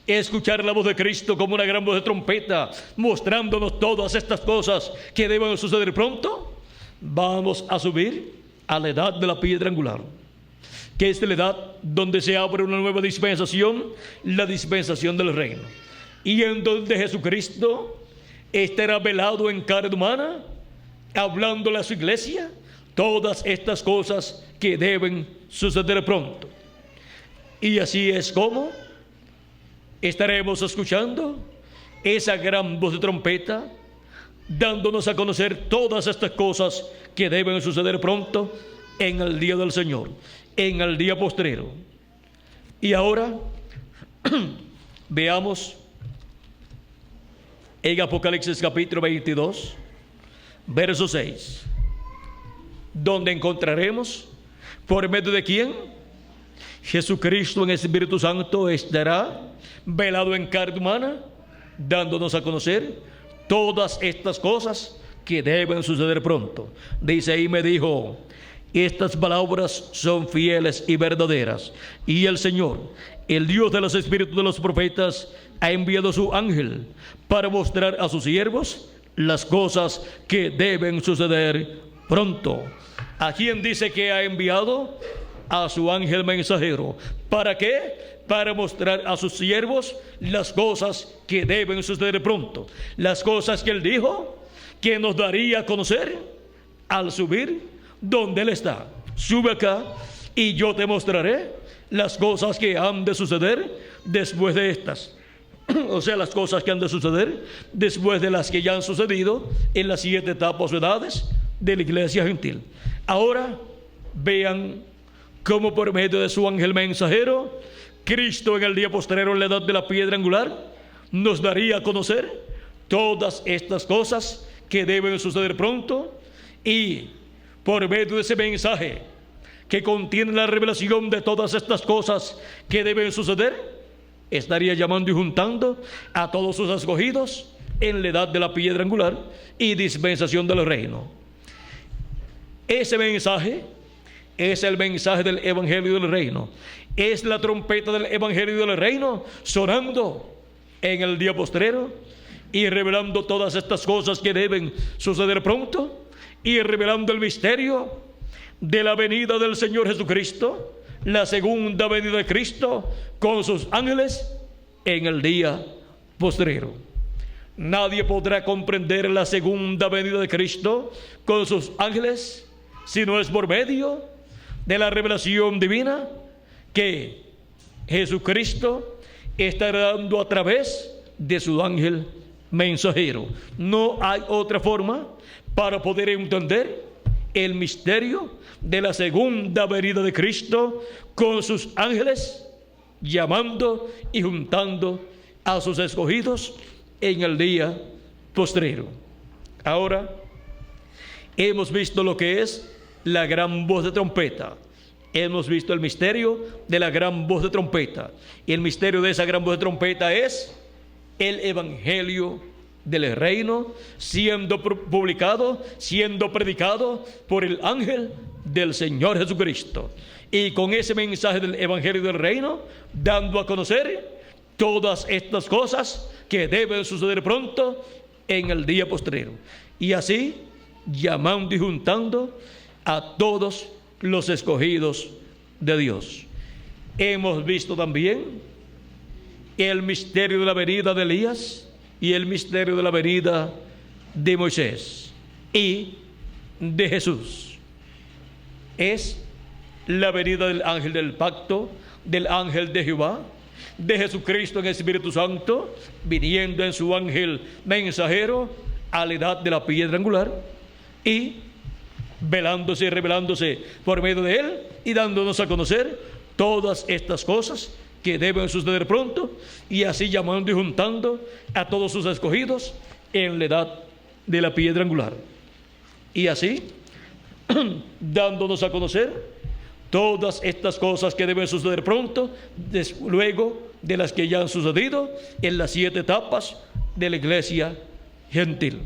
escuchar la voz de Cristo como una gran voz de trompeta, mostrándonos todas estas cosas que deben suceder pronto? Vamos a subir a la edad de la piedra angular, que es la edad donde se abre una nueva dispensación, la dispensación del reino, y en donde Jesucristo estará velado en carne humana, hablándole a su iglesia todas estas cosas que deben suceder pronto. Y así es como estaremos escuchando esa gran voz de trompeta, dándonos a conocer todas estas cosas que deben suceder pronto en el día del Señor, en el día postrero. Y ahora veamos en Apocalipsis capítulo 22, verso 6, donde encontraremos por medio de quién Jesucristo en el Espíritu Santo estará velado en carne humana, dándonos a conocer todas estas cosas que deben suceder pronto. Dice: y me dijo: estas palabras son fieles y verdaderas, y el Señor, el Dios de los espíritus de los profetas, ha enviado su ángel para mostrar a sus siervos las cosas que deben suceder pronto. ¿A quién dice que ha enviado? A su ángel mensajero. ¿Para qué? Para mostrar a sus siervos las cosas que deben suceder pronto, las cosas que él dijo que nos daría a conocer al subir donde él está. Sube acá y yo te mostraré las cosas que han de suceder después de estas. O sea, las cosas que han de suceder después de las que ya han sucedido en las 7 etapas o edades de la iglesia gentil. Ahora vean cómo por medio de su ángel mensajero, Cristo en el día postrero, en la edad de la piedra angular, nos daría a conocer todas estas cosas que deben suceder pronto, y por medio de ese mensaje que contiene la revelación de todas estas cosas que deben suceder, estaría llamando y juntando a todos sus escogidos en la edad de la piedra angular y dispensación del reino. Ese mensaje es el mensaje del Evangelio del Reino. Es la trompeta del Evangelio del Reino sonando en el día postrero y revelando todas estas cosas que deben suceder pronto, y revelando el misterio de la venida del Señor Jesucristo, la segunda venida de Cristo con sus ángeles en el día postrero. Nadie podrá comprender la segunda venida de Cristo con sus ángeles si no es por medio de la revelación divina que Jesucristo estará dando a través de su ángel mensajero. No hay otra forma para poder entender el misterio de la segunda venida de Cristo con sus ángeles, llamando y juntando a sus escogidos en el día postrero. Ahora Hemos visto lo que es la gran voz de trompeta. Hemos visto el misterio de la gran voz de trompeta. Y el misterio de esa gran voz de trompeta es el evangelio del reino siendo publicado, siendo predicado por el ángel del Señor Jesucristo. Y con ese mensaje del evangelio del reino, dando a conocer todas estas cosas que deben suceder pronto en el día postrero. Y así, llamando y juntando a todos los escogidos de Dios. Hemos visto también el misterio de la venida de Elías y el misterio de la venida de Moisés y de Jesús. Es la venida del ángel del pacto, del ángel de Jehová, de Jesucristo en el Espíritu Santo, viniendo en su ángel mensajero a la edad de la piedra angular y velándose y revelándose por medio de él y dándonos a conocer todas estas cosas que deben suceder pronto, y así llamando y juntando a todos sus escogidos en la edad de la piedra angular. Y así dándonos a conocer todas estas cosas que deben suceder pronto, luego de las que ya han sucedido en las 7 etapas de la iglesia gentil.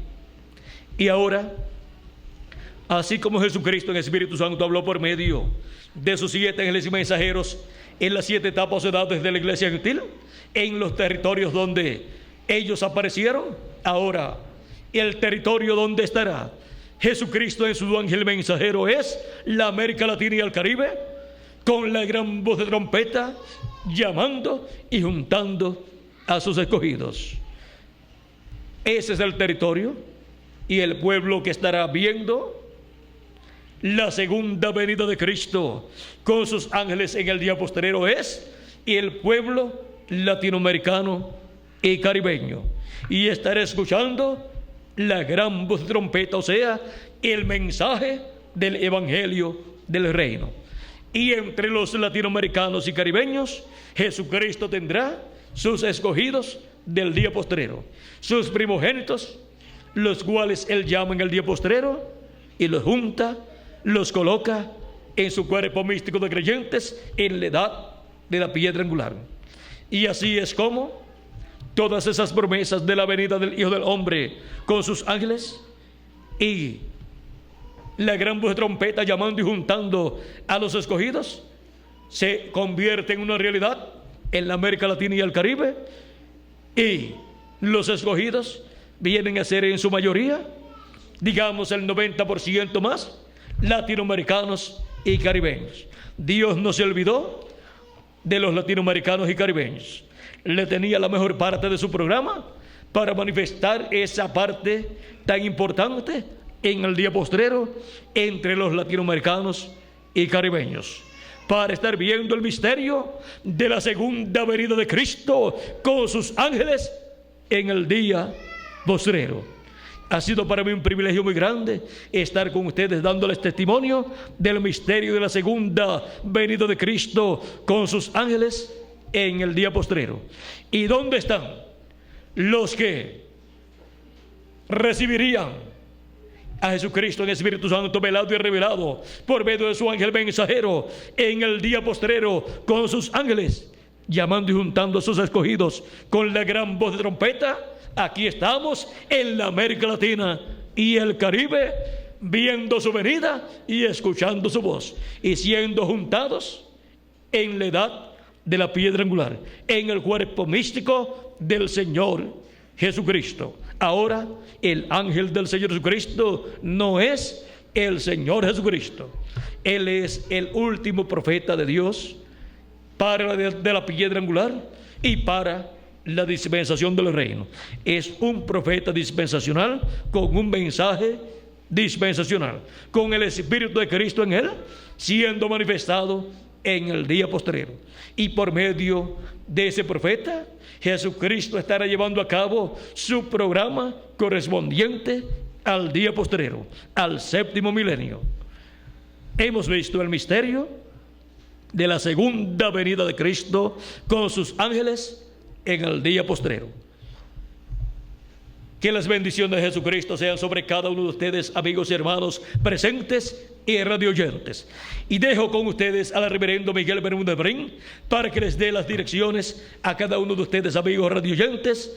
Y ahora, así como Jesucristo en el Espíritu Santo habló por medio de sus 7 ángeles y mensajeros en las 7 etapas o edades de la iglesia gentil, en los territorios donde ellos aparecieron, ahora el territorio donde estará Jesucristo en su ángel mensajero es la América Latina y el Caribe, con la gran voz de trompeta, llamando y juntando a sus escogidos. Ese es el territorio y el pueblo que estará viendo la segunda venida de Cristo con sus ángeles en el día postrero es el pueblo latinoamericano y caribeño, y estará escuchando la gran voz de trompeta, o sea, el mensaje del evangelio del reino. Y entre los latinoamericanos y caribeños, Jesucristo tendrá sus escogidos del día postrero, sus primogénitos, los cuales él llama en el día postrero y los junta, los coloca en su cuerpo místico de creyentes en la edad de la piedra angular. Y así es como todas esas promesas de la venida del Hijo del Hombre con sus ángeles y la gran voz de trompeta llamando y juntando a los escogidos se convierte en una realidad en la América Latina y el Caribe, y los escogidos vienen a ser en su mayoría, digamos el 90% más, latinoamericanos y caribeños. Dios no se olvidó de los latinoamericanos y caribeños. Le tenía la mejor parte de su programa para manifestar esa parte tan importante en el día postrero entre los latinoamericanos y caribeños, para estar viendo el misterio de la segunda venida de Cristo con sus ángeles en el día postrero. Ha sido para mí un privilegio muy grande estar con ustedes dándoles testimonio del misterio de la segunda venida de Cristo con sus ángeles en el día postrero. ¿Y dónde están los que recibirían a Jesucristo en el Espíritu Santo velado y revelado por medio de su ángel mensajero en el día postrero con sus ángeles, llamando y juntando a sus escogidos con la gran voz de trompeta? Aquí estamos en la América Latina y el Caribe, viendo su venida y escuchando su voz, y siendo juntados en la edad de la piedra angular, en el cuerpo místico del Señor Jesucristo. Ahora el ángel del Señor Jesucristo no es el Señor Jesucristo. Él es el último profeta de Dios para de la piedra angular y para la dispensación del reino. Es un profeta dispensacional con un mensaje dispensacional, con el Espíritu de Cristo en él, siendo manifestado en el día postrero. Y por medio de ese profeta, Jesucristo estará llevando a cabo su programa correspondiente al día postrero, al séptimo milenio. Hemos visto el misterio de la segunda venida de Cristo con sus ángeles en el día postrero. Que las bendiciones de Jesucristo sean sobre cada uno de ustedes, amigos y hermanos presentes y radioyentes. Y dejo con ustedes al reverendo Miguel Bermúdez Brin para que les dé las direcciones a cada uno de ustedes, amigos radioyentes,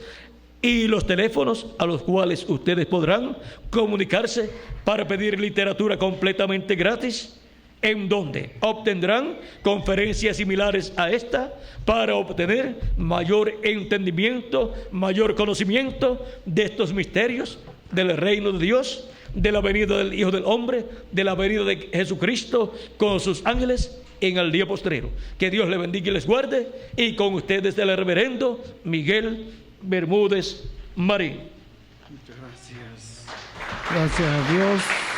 y los teléfonos a los cuales ustedes podrán comunicarse para pedir literatura completamente gratis, en donde obtendrán conferencias similares a esta para obtener mayor entendimiento, mayor conocimiento de estos misterios del reino de Dios, de la venida del Hijo del Hombre, de la venida de Jesucristo con sus ángeles en el día postrero. Que Dios les bendiga y les guarde, y con ustedes el reverendo Miguel Bermúdez Marín. Muchas gracias. Gracias a Dios.